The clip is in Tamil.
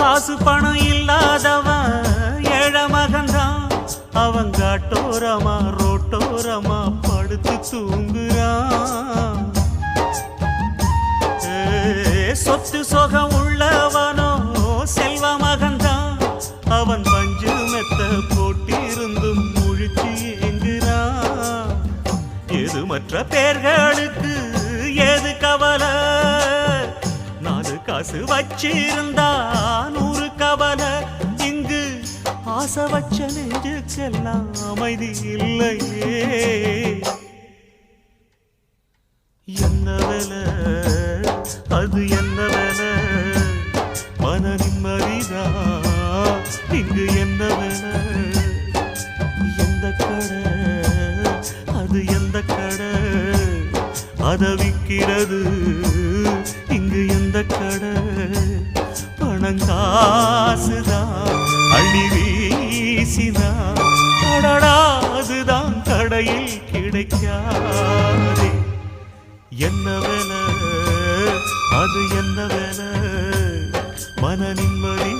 காசு பணம் இல்லாதவன் ஏழ மகன்தான். அவன் காட்டோரமா ரோட்டோரமா படுத்து தூங்குறான். சொத்து சொகம் உள்ளவனோ செல்வ மகன்தான். அவன் பஞ்சு மெத்த போட்டிருந்தும் முழிச்சு ஏங்குறான். எது மற்ற பேர்களுக்கு ஏது கவலை, 4 காசு வச்சிருந்தா 100 கவலை. இங்கு ஆசை வச்ச நெஞ்சுக்கெல்லாம் அமைதி இல்லையே. என்ன வேலை அது என்ன வேலை, மன நிம்மதிதான் இங்கு என்ன வேலை. எந்த கடை அது எந்த கடை, அதை விற்கிறது இங்கு எந்த கடை. பணங்காசுதான் அள்ளி வீசிதான் அடடா அதுதான் கடையில் கிடைக்காதே. என்ன வேலை அது என்ன வேலை, மன நிம்மதி